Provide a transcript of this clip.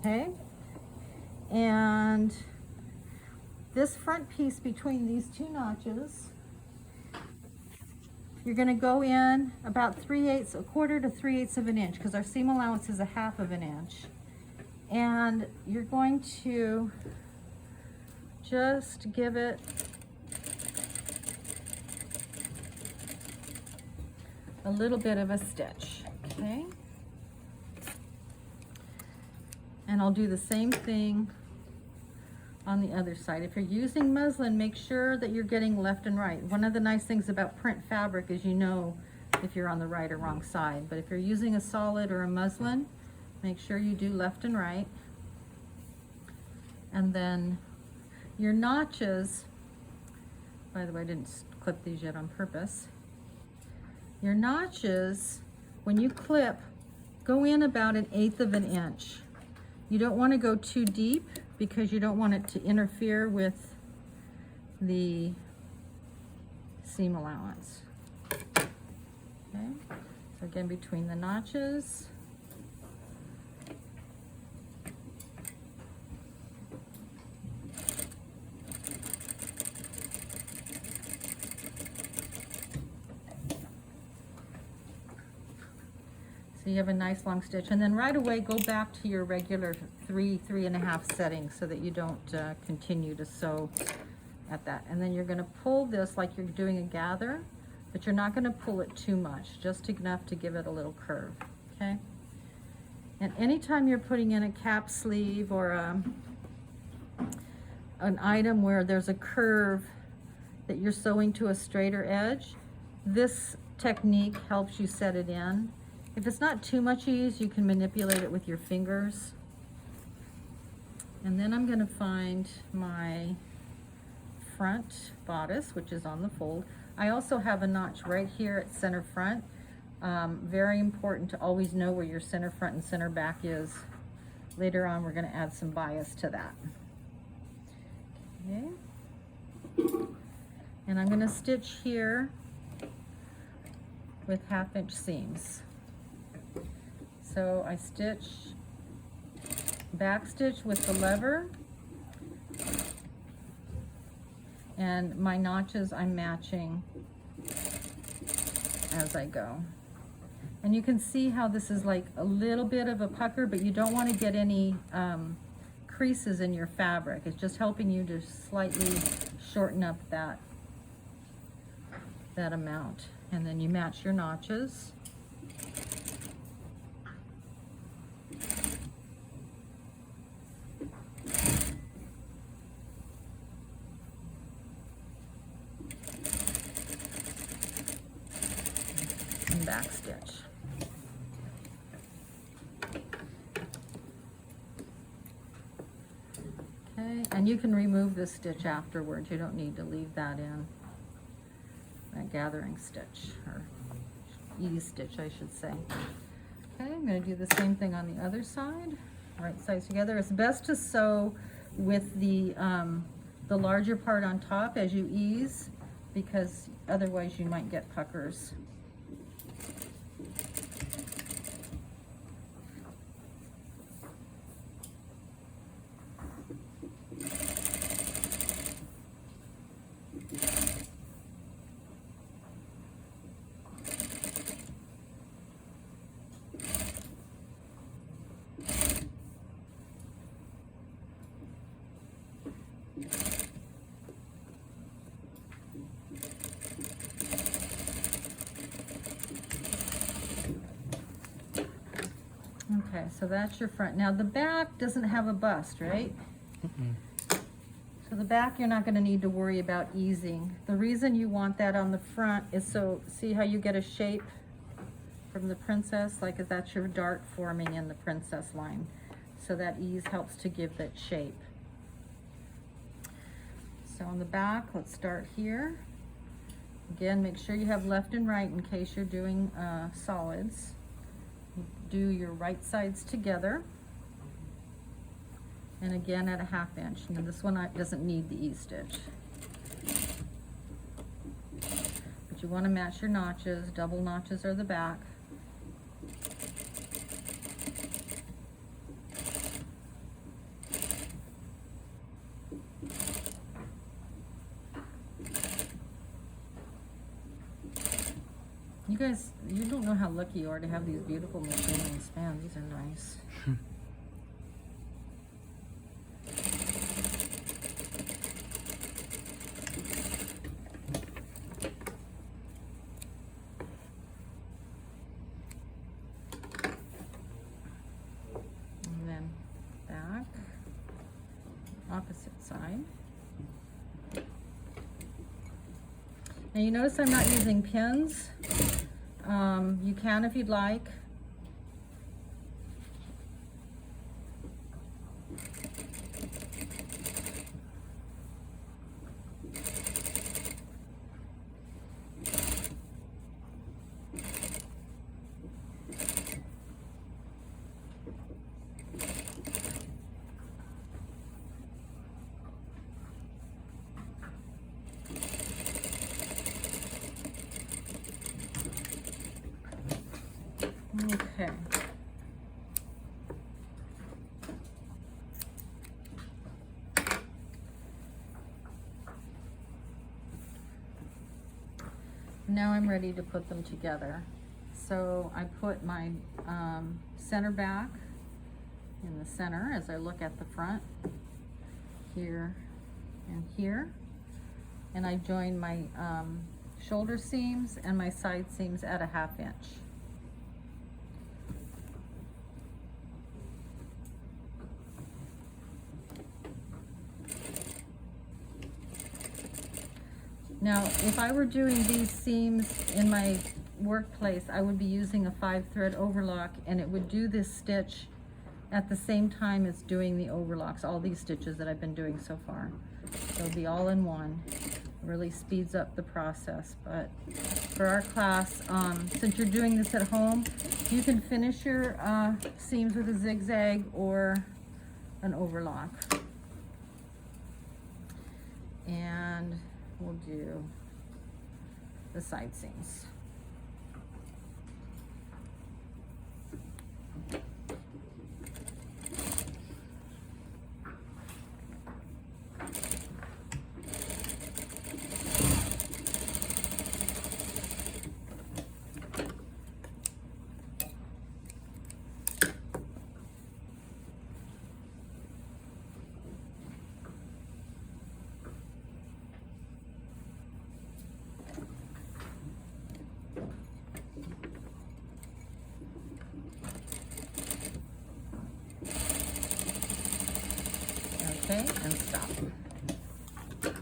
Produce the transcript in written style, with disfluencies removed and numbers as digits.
okay? And this front piece between these two notches, you're going to go in about 3/8, a quarter to 3/8 of an inch, because our seam allowance is a 1/2 of an inch. And you're going to just give it a little bit of a stitch, okay? And I'll do the same thing on the other side. If you're using muslin, make sure that you're getting left and right. One of the nice things about print fabric is you know if you're on the right or wrong side. But if you're using a solid or a muslin, make sure you do left and right. And then your notches, by the way, I didn't clip these yet on purpose. Your notches, when you clip, go in about 1/8 of an inch. You don't want to go too deep because you don't want it to interfere with the seam allowance. Okay, so again, between the notches. So you have a nice long stitch, and then right away go back to your regular 3.5 setting so that you don't continue to sew at that. And then you're going to pull this like you're doing a gather, but you're not going to pull it too much, just enough to give it a little curve, okay? And anytime you're putting in a cap sleeve or an item where there's a curve that you're sewing to a straighter edge, this technique helps you set it in. If it's not too much ease, you can manipulate it with your fingers. And then I'm going to find my front bodice, which is on the fold. I also have a notch right here at center front. Very important to always know where your center front and center back is. Later on, we're going to add some bias to that. Okay. And I'm going to stitch here with 1/2 inch seams. So I stitch, back stitch with the lever, and my notches I'm matching as I go. And you can see how this is like a little bit of a pucker, but you don't want to get any creases in your fabric. It's just helping you to slightly shorten up that amount. And then you match your notches. Back stitch. Okay, and you can remove this stitch afterwards. You don't need to leave that in, that gathering stitch, or ease stitch, I should say. Okay, I'm going to do the same thing on the other side. Right sides together. It's best to sew with the larger part on top as you ease, because otherwise you might get puckers. Okay, so that's your front. Now the back doesn't have a bust, right? So the back you're not going to need to worry about easing. The reason you want that on the front is so, see how you get a shape from the princess? Like that's your dart forming in the princess line. So that ease helps to give that shape. So on the back, let's start here. Again, make sure you have left and right in case you're doing solids. Do your right sides together, and again at a 1/2 inch. Now this one doesn't need the E-stitch, but you want to match your notches. Double notches are the back. You guys, you don't know how lucky you are to have these beautiful machine spans. These are nice. And then back, opposite side. Now you notice I'm not using pins. You can if you'd like. Okay. Now I'm ready to put them together. So I put my center back in the center as I look at the front, here and here. And I join my shoulder seams and my side seams at a 1/2 inch. Now, if I were doing these seams in my workplace, I would be using a 5-thread overlock, and it would do this stitch at the same time as doing the overlocks, all these stitches that I've been doing so far. So it'll be all in one. Really speeds up the process. But for our class, since you're doing this at home, you can finish your seams with a zigzag or an overlock. And we'll do the side seams. Okay, and stop.